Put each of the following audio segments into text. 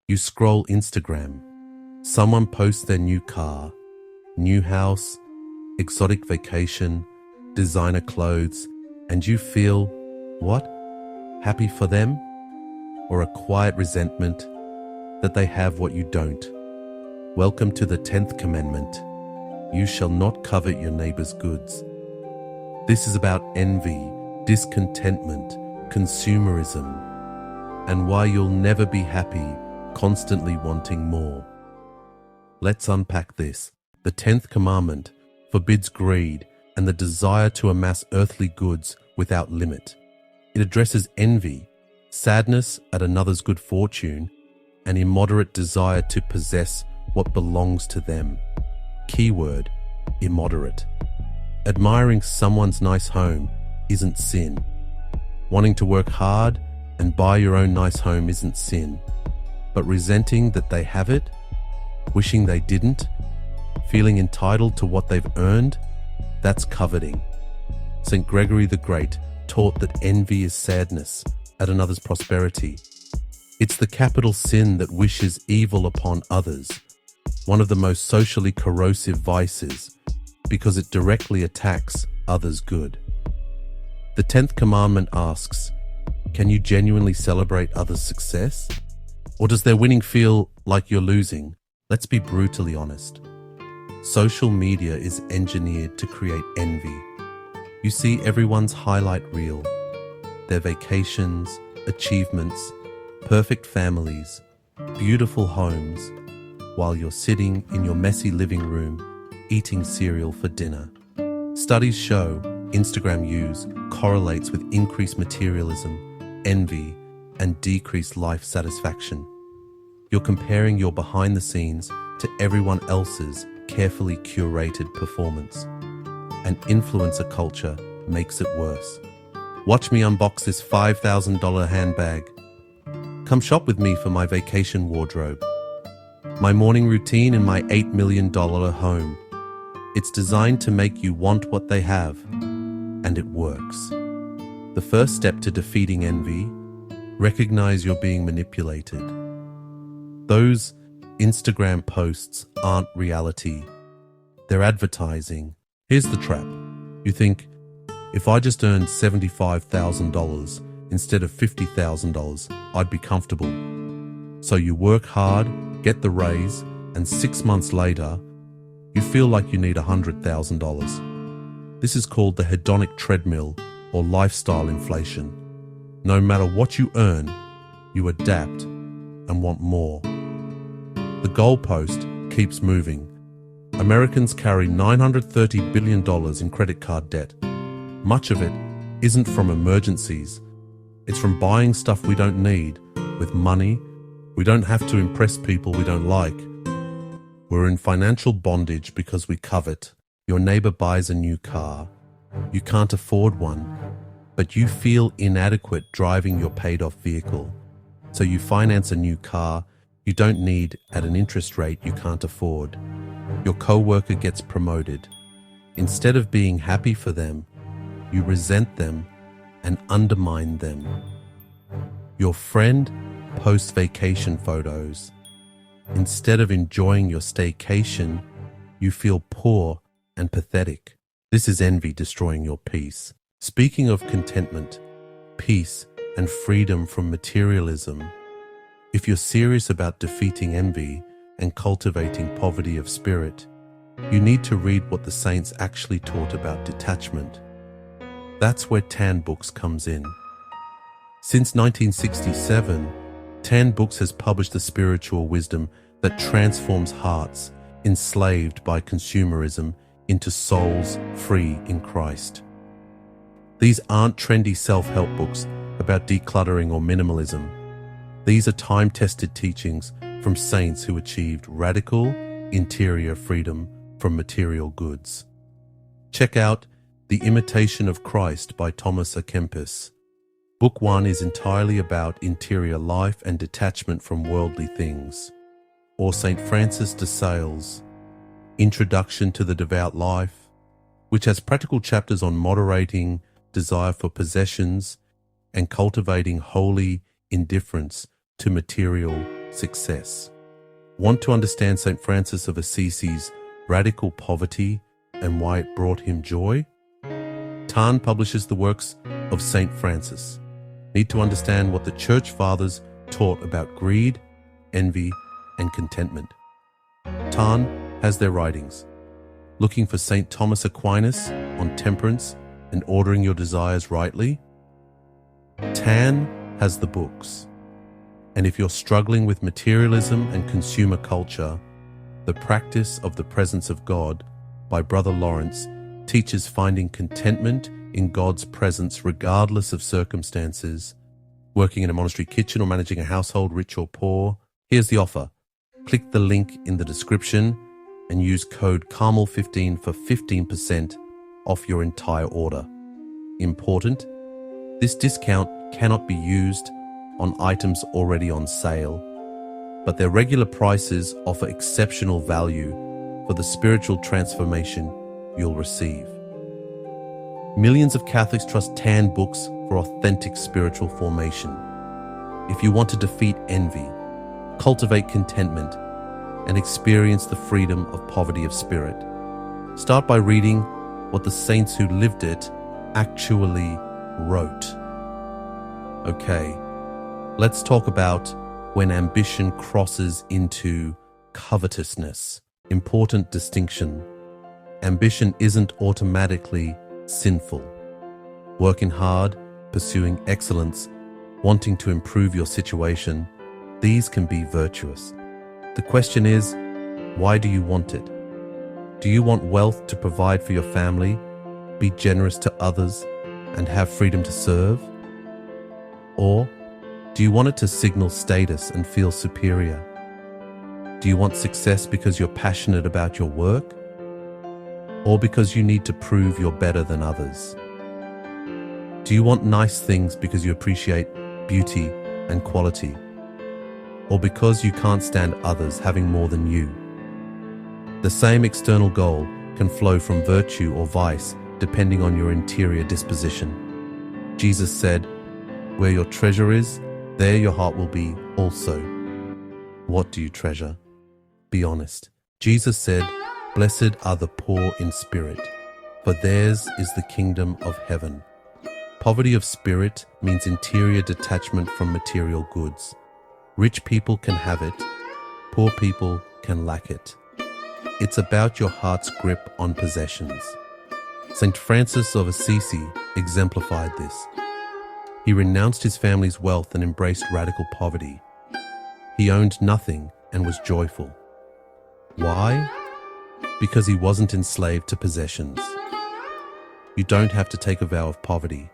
You scroll Instagram. Someone posts their new car, new house, exotic vacation, designer clothes, and you feel, what? Happy for them? Or a quiet resentment that they have what you don't? Welcome to the 10th Commandment. You shall not covet your neighbor's goods. This is about envy, discontentment, consumerism, and why you'll never be happy, constantly wanting more. Let's unpack this. The 10th commandment forbids greed and the desire to amass earthly goods without limit. It addresses envy, sadness at another's good fortune, and immoderate desire to possess what belongs to them. Keyword, immoderate. Admiring someone's nice home isn't sin. Wanting to work hard and buy your own nice home isn't sin. But resenting that they have it, wishing they didn't, feeling entitled to what they've earned, that's coveting. St. Gregory the Great taught that envy is sadness at another's prosperity. It's the capital sin that wishes evil upon others, one of the most socially corrosive vices, because it directly attacks others' good. The 10th commandment asks, can you genuinely celebrate others' success? Or does their winning feel like you're losing? Let's be brutally honest. Social media is engineered to create envy. You see everyone's highlight reel, their vacations, achievements, perfect families, beautiful homes, while you're sitting in your messy living room eating cereal for dinner. Studies show Instagram use correlates with increased materialism, envy, and decreased life satisfaction. You're comparing your behind the scenes to everyone else's carefully curated performance. And influencer culture makes it worse. Watch me unbox this $5,000 handbag. Come shop with me for my vacation wardrobe. My morning routine in my $8 million home. It's designed to make you want what they have, and it works. The first step to defeating envy, recognize you're being manipulated. Those Instagram posts aren't reality. They're advertising. Here's the trap. You think, if I just earned $75,000 instead of $50,000, I'd be comfortable. So you work hard, get the raise, and 6 months later, you feel like you need $100,000. This is called the hedonic treadmill or lifestyle inflation. No matter what you earn, you adapt and want more. The goalpost keeps moving. Americans carry $930 billion in credit card debt. Much of it isn't from emergencies. It's from buying stuff we don't need with money. We don't have to impress people we don't like. We're in financial bondage because we covet. Your neighbor buys a new car. You can't afford one, but you feel inadequate driving your paid-off vehicle. So you finance a new car you don't need at an interest rate you can't afford. Your coworker gets promoted. Instead of being happy for them, you resent them and undermine them. Your friend posts vacation photos. Instead of enjoying your staycation, you feel poor and pathetic. This is envy destroying your peace. Speaking of contentment, peace, and freedom from materialism, if you're serious about defeating envy and cultivating poverty of spirit, you need to read what the saints actually taught about detachment. That's where Tan Books comes in. Since 1967, Tan Books has published the spiritual wisdom that transforms hearts enslaved by consumerism into souls free in Christ. These aren't trendy self-help books about decluttering or minimalism. These are time-tested teachings from saints who achieved radical interior freedom from material goods. Check out The Imitation of Christ by Thomas A. Kempis. Book 1 is entirely about interior life and detachment from worldly things. Or St. Francis de Sales, Introduction to the Devout Life, which has practical chapters on moderating desire for possessions and cultivating holy indifference to material success. Want to understand St. Francis of Assisi's radical poverty and why it brought him joy? Tan publishes the works of St. Francis. Need to understand what the Church Fathers taught about greed, envy, and contentment. Tan has their writings. Looking for St. Thomas Aquinas on temperance and ordering your desires rightly? Tan has the books. And if you're struggling with materialism and consumer culture, The Practice of the Presence of God by Brother Lawrence teaches finding contentment in God's presence regardless of circumstances. Working in a monastery kitchen or managing a household, rich or poor? Here's the offer. Click the link in the description and use code CARMEL15 for 15% off your entire order. Important, this discount cannot be used on items already on sale, but their regular prices offer exceptional value for the spiritual transformation you'll receive. Millions of Catholics trust Tan books for authentic spiritual formation. If you want to defeat envy, cultivate contentment, and experience the freedom of poverty of spirit, start by reading what the saints who lived it actually wrote. Okay, let's talk about when ambition crosses into covetousness. Important distinction. Ambition isn't automatically sinful. Working hard, pursuing excellence, wanting to improve your situation, these can be virtuous. The question is, why do you want it? Do you want wealth to provide for your family, be generous to others, and have freedom to serve? Or do you want it to signal status and feel superior? Do you want success because you're passionate about your work? Or because you need to prove you're better than others? Do you want nice things because you appreciate beauty and quality? Or because you can't stand others having more than you? The same external goal can flow from virtue or vice depending on your interior disposition. Jesus said, "Where your treasure is, there your heart will be also." What do you treasure? Be honest. Jesus said, "Blessed are the poor in spirit, for theirs is the kingdom of heaven." Poverty of spirit means interior detachment from material goods. Rich people can have it, poor people can lack it. It's about your heart's grip on possessions. St. Francis of Assisi exemplified this. He renounced his family's wealth and embraced radical poverty. He owned nothing and was joyful. Why? Because he wasn't enslaved to possessions. You don't have to take a vow of poverty,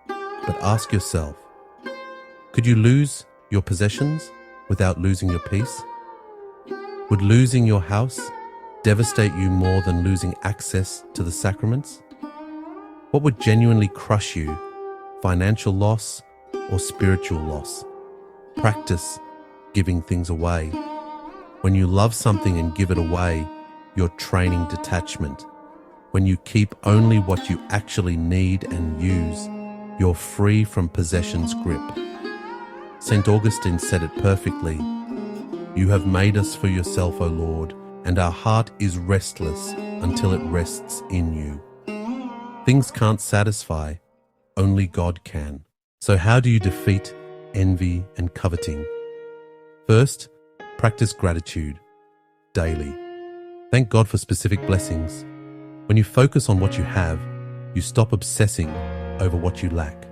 but ask yourself, could you lose your possessions without losing your peace? Would losing your house devastate you more than losing access to the sacraments? What would genuinely crush you, financial loss or spiritual loss? Practice giving things away. When you love something and give it away, you're training detachment. When you keep only what you actually need and use, you're free from possession's grip. St. Augustine said it perfectly. "You have made us for yourself, O Lord, and our heart is restless until it rests in you." Things can't satisfy, only God can. So how do you defeat envy and coveting? First, practice gratitude daily. Thank God for specific blessings. When you focus on what you have, you stop obsessing over what you lack.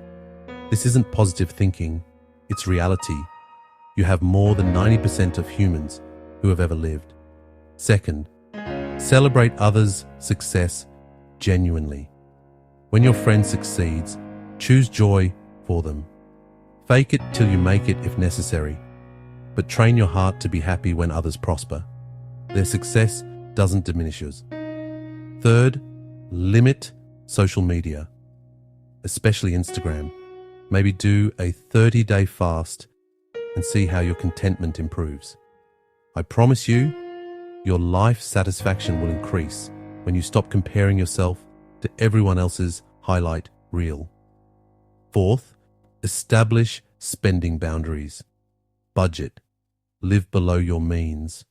This isn't positive thinking, it's reality. You have more than 90% of humans who have ever lived. Second, celebrate others' success genuinely. When your friend succeeds, choose joy for them. Fake it till you make it if necessary, but train your heart to be happy when others prosper. Their success doesn't diminish yours. Third, limit social media, especially Instagram. Maybe do a 30-day fast and see how your contentment improves. I promise you, your life satisfaction will increase when you stop comparing yourself to everyone else's highlight reel. Fourth, establish spending boundaries. Budget. live below your means.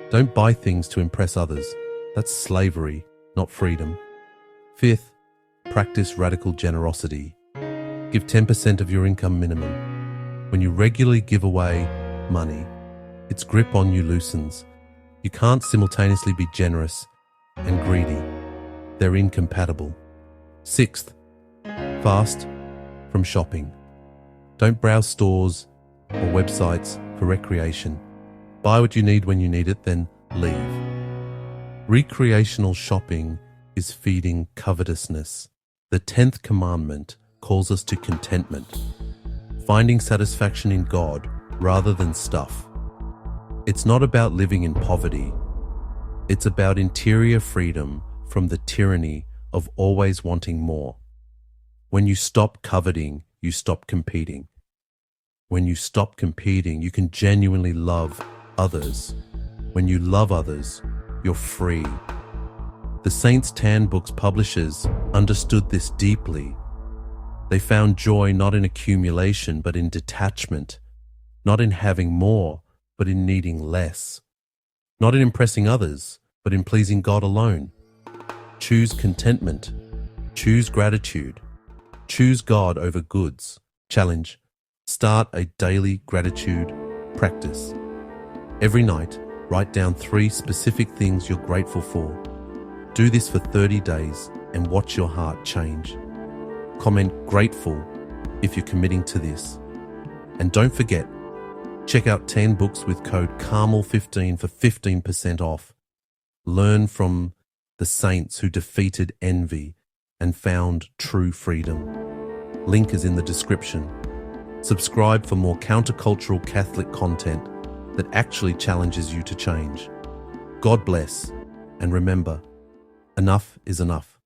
Don't buy things to impress others. That's slavery, not freedom. 5th, practice radical generosity. Give 10% of your income minimum. When you regularly give away money, its grip on you loosens. You can't simultaneously be generous and greedy. They're incompatible. 6th, fast from shopping. Don't browse stores or websites for recreation. Buy what you need when you need it, then leave. Recreational shopping is feeding covetousness. The 10th commandment calls us to contentment, finding satisfaction in God rather than stuff. It's not about living in poverty. It's about interior freedom from the tyranny of always wanting more. When you stop coveting, you stop competing. When you stop competing, you can genuinely love others. When you love others, you're free. The Saints' Tan Book's publishers understood this deeply. They found joy not in accumulation, but in detachment, not in having more, but in needing less, not in impressing others, but in pleasing God alone. Choose contentment. Choose gratitude. Choose God over goods. Challenge. Start a daily gratitude practice. Every night, write down 3 specific things you're grateful for. Do this for 30 days and watch your heart change. Comment grateful if you're committing to this. And don't forget, check out 10 books with code CARMEL15 for 15% off. Learn from the saints who defeated envy and found true freedom. Link is in the description. Subscribe for more countercultural Catholic content that actually challenges you to change. God bless, and remember, enough is enough.